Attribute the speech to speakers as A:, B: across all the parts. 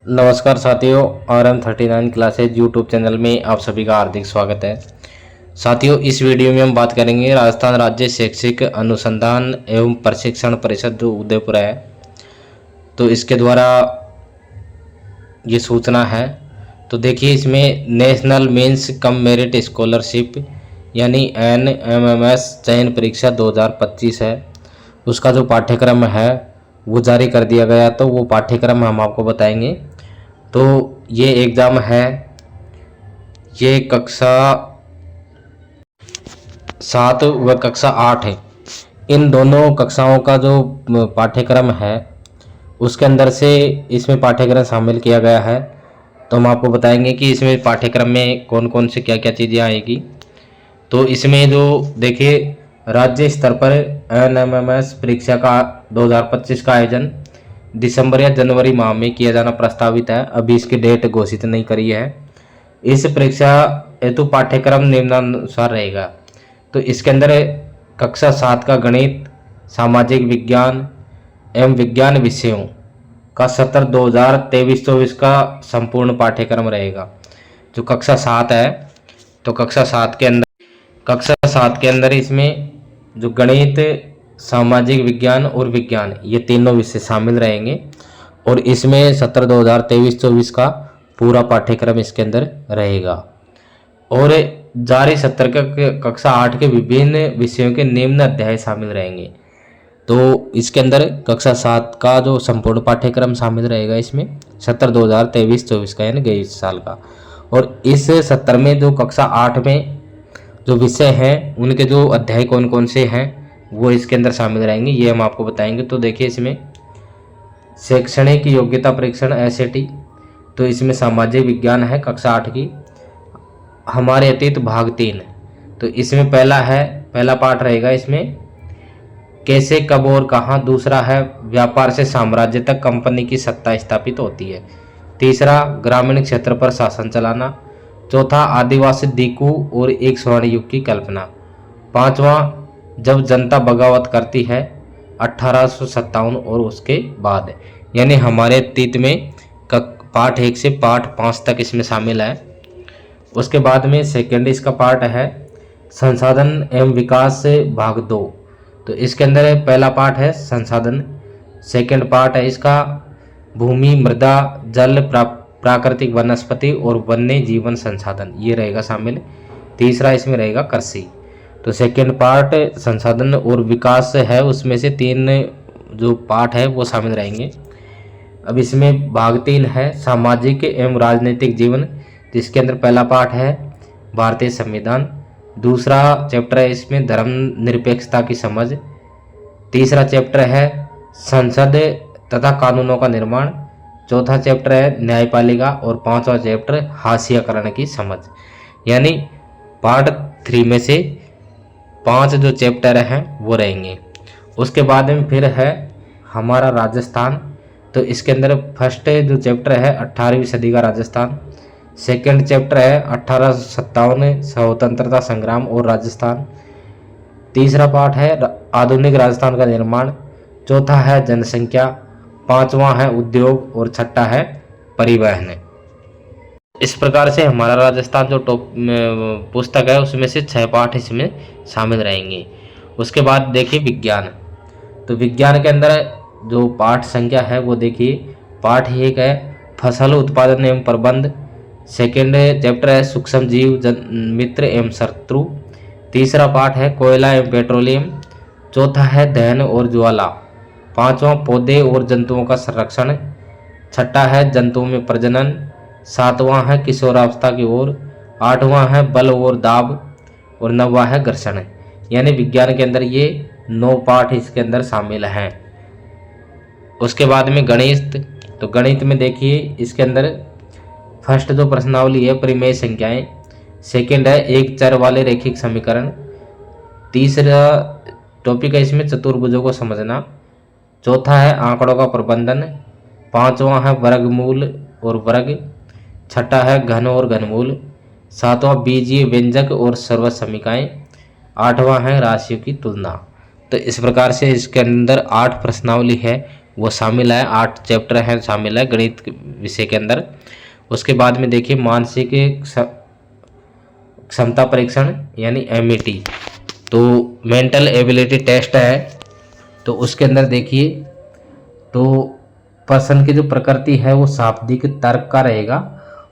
A: नमस्कार साथियों, RM39 classes YouTube channel में आप सभी का हार्दिक स्वागत है। साथियों, इस वीडियो में हम बात करेंगे राजस्थान राज्य शैक्षिक अनुसंधान एवं प्रशिक्षण परिषद जो उदयपुर है, तो इसके द्वारा ये सूचना है। तो देखिए, इसमें National Means cum Merit Scholarship यानी NMMS चयन परीक्षा 2025 है, उसका जो पाठ्यक्रम है वो जारी कर दिया गया। तो वो पाठ्यक्रम हम आपको बताएंगे। तो ये एग्ज़ाम है, ये कक्षा 7 व कक्षा 8 है। इन दोनों कक्षाओं का जो पाठ्यक्रम है उसके अंदर से इसमें पाठ्यक्रम शामिल किया गया है। तो हम आपको बताएंगे कि इसमें पाठ्यक्रम में कौन कौन से क्या क्या चीज़ें आएगी। तो इसमें जो देखिए, राज्य स्तर पर NMMS परीक्षा का 2025 का आयोजन दिसंबर या जनवरी माह में किया जाना प्रस्तावित है। अभी इसकी डेट घोषित नहीं करी है। इस परीक्षा हेतु पाठ्यक्रम निम्नानुसार रहेगा। तो इसके अंदर कक्षा 7 का गणित, सामाजिक विज्ञान एवं विज्ञान विषयों का सत्र 2023-24 का संपूर्ण पाठ्यक्रम रहेगा। जो कक्षा 7 है, तो कक्षा 7 के अंदर इसमें जो गणित, सामाजिक विज्ञान और विज्ञान, ये तीनों विषय शामिल रहेंगे। और इसमें सत्र 2023-24 का पूरा पाठ्यक्रम इसके अंदर रहेगा। और जारी सत्र का कक्षा 8 के विभिन्न विषयों के निम्न अध्याय शामिल रहेंगे। तो इसके अंदर कक्षा 7 का जो संपूर्ण पाठ्यक्रम शामिल रहेगा, इसमें सत्र 2023-24 का, यानी गए साल का। और इस सत्र में जो कक्षा 8 में जो विषय हैं उनके जो अध्याय कौन कौन से हैं वो इसके अंदर शामिल रहेंगे, ये हम आपको बताएंगे। तो देखिए, इसमें शैक्षणिक योग्यता परीक्षण SAT, तो इसमें सामाजिक विज्ञान है कक्षा 8 की, हमारे अतीत भाग 3। तो इसमें पहला पाठ रहेगा इसमें कैसे, कब और कहाँ। दूसरा है व्यापार से साम्राज्य तक कंपनी की सत्ता स्थापित होती है। तीसरा ग्रामीण क्षेत्र पर शासन चलाना। चौथा आदिवासी दीकू और एक स्वर्ण युग की कल्पना। पांचवा जब जनता बगावत करती है 1857 और उसके बाद, यानी हमारे अतीत में पाठ 1 से पाठ 5 तक इसमें शामिल है। उसके बाद में सेकेंड इसका पार्ट है संसाधन एवं विकास से भाग 2। तो इसके अंदर पहला पार्ट है संसाधन, सेकेंड पार्ट है इसका भूमि, मृदा, जल, प्राकृतिक वनस्पति और वन्य जीवन संसाधन, ये रहेगा शामिल। तीसरा इसमें रहेगा कृषि। तो सेकेंड पार्ट संसाधन और विकास है, उसमें से 3 जो पार्ट है वो शामिल रहेंगे। अब इसमें भाग 3 है सामाजिक एवं राजनीतिक जीवन, जिसके अंदर पहला पार्ट है भारतीय संविधान। दूसरा चैप्टर है इसमें धर्मनिरपेक्षता की समझ। तीसरा चैप्टर है संसद तथा कानूनों का निर्माण। चौथा चैप्टर है न्यायपालिका और पांचवा चैप्टर हाशियाकरण की समझ। यानी पार्ट 3 में से 5 जो चैप्टर हैं वो रहेंगे। उसके बाद में फिर है हमारा राजस्थान। तो इसके अंदर फर्स्ट जो चैप्टर है 18वीं सदी का राजस्थान। सेकंड चैप्टर है 1857 स्वतंत्रता संग्राम और राजस्थान। तीसरा पार्ट है आधुनिक राजस्थान का निर्माण। चौथा है जनसंख्या। पांचवा है उद्योग और छठा है परिवहन। इस प्रकार से हमारा राजस्थान जो पुस्तक है उसमें से 6 पाठ इसमें शामिल रहेंगे। उसके बाद देखिए विज्ञान। तो विज्ञान के अंदर जो पाठ संख्या है वो देखिए, पाठ 1 है फसल उत्पादन एवं प्रबंध। सेकेंड चैप्टर है सूक्ष्म जीव मित्र एवं शत्रु। तीसरा पाठ है कोयला एवं पेट्रोलियम। चौथा है दहन और ज्वाला। पांचवा पौधे और जंतुओं का संरक्षण। छठा है जंतुओं में प्रजनन। सातवां है किशोरावस्था की ओर। आठवां है बल और दाब और 9वां है घर्षण। यानी विज्ञान के अंदर ये 9 पाठ इसके अंदर शामिल हैं। उसके बाद में गणित। तो गणित में देखिए, इसके अंदर फर्स्ट जो प्रश्नावली है परिमेय संख्याएं। सेकेंड है एक चर वाले रैखिक समीकरण। तीसरा टॉपिक है इसमें चतुर्भुजों को समझना। चौथा है आंकड़ों का प्रबंधन। पांचवा है वर्गमूल और वर्ग। छठा है घन और घनमूल। सातवां बीजीय व्यंजक और सर्वसमीकाएं। आठवां है राशियों की तुलना। तो इस प्रकार से इसके अंदर 8 प्रश्नावली है वो शामिल है, 8 चैप्टर हैं शामिल है गणित विषय के अंदर। उसके बाद में देखिए मानसिक क्षमता परीक्षण यानी MET, तो मेंटल एबिलिटी टेस्ट है। तो उसके अंदर देखिए तो प्रश्न की जो प्रकृति है वो शाब्दिक तर्क का रहेगा,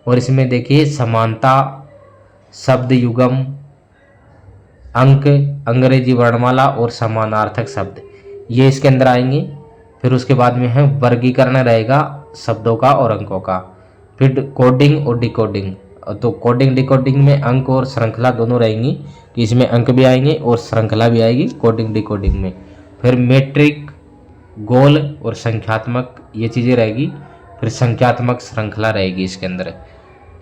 A: और इसमें देखिए समानता, शब्द युगम, अंक, अंग्रेजी वर्णमाला और समानार्थक शब्द, ये इसके अंदर आएंगे। फिर उसके बाद में है वर्गीकरण रहेगा शब्दों का और अंकों का। फिर कोडिंग और डिकोडिंग, तो कोडिंग डिकोडिंग में अंक और श्रृंखला दोनों रहेंगी, कि इसमें अंक भी आएंगे और श्रृंखला भी आएगी कोडिंग डिकोडिंग में। फिर मेट्रिक, गोल और संख्यात्मक, ये चीज़ें रहेगी। फिर संख्यात्मक श्रृंखला रहेगी इसके अंदर।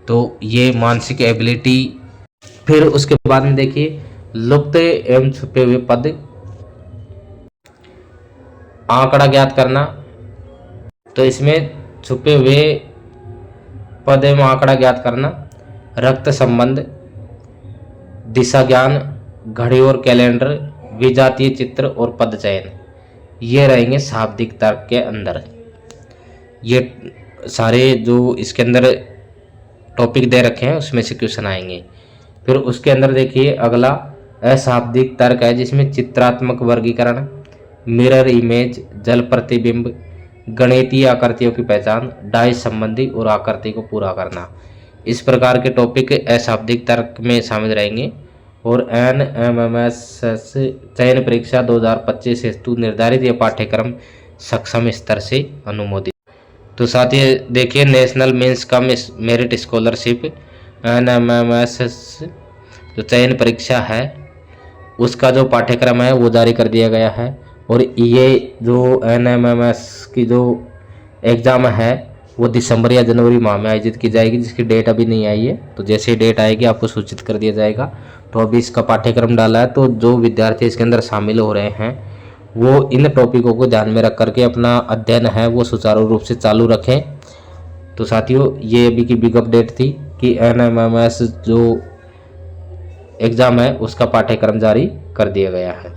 A: तो ये मानसिक एबिलिटी। फिर उसके बाद में देखिए लुप्त एवं छुपे हुए पद, आंकड़ा ज्ञात करना, तो इसमें छुपे हुए पद एवं आंकड़ा ज्ञात करना, रक्त संबंध, दिशा ज्ञान, घड़ी और कैलेंडर, विजातीय चित्र और पद चयन, ये रहेंगे शाब्दिक तर्क के अंदर। ये सारे जो इसके अंदर टॉपिक दे रखे हैं उसमें से क्वेश्चन आएंगे। फिर उसके अंदर देखिए अगला अशाब्दिक तर्क है, जिसमें चित्रात्मक वर्गीकरण, मिरर इमेज, जल प्रतिबिंब, गणितीय आकृतियों की पहचान, डाइस संबंधी और आकृति को पूरा करना, इस प्रकार के टॉपिक अशाब्दिक तर्क में शामिल रहेंगे। और NMMS चयन परीक्षा 2025 हेतु निर्धारित यह पाठ्यक्रम सक्षम स्तर से अनुमोदित। तो साथ ही देखिए National Means cum Merit Scholarship NMMS जो चयन परीक्षा है उसका जो पाठ्यक्रम है वो जारी कर दिया गया है। और ये जो NMMS की जो एग्ज़ाम है वो दिसंबर या जनवरी माह में आयोजित की जाएगी, जिसकी डेट अभी नहीं आई है। तो जैसे ही डेट आएगी आपको सूचित कर दिया जाएगा। तो अभी इसका पाठ्यक्रम डाला है, तो जो विद्यार्थी इसके अंदर शामिल हो रहे हैं वो इन टॉपिकों को ध्यान में रख करके अपना अध्ययन है वो सुचारू रूप से चालू रखें। तो साथियों ये अभी की बिग अपडेट थी कि NMMS जो एग्ज़ाम है उसका पाठ्यक्रम जारी कर दिया गया है।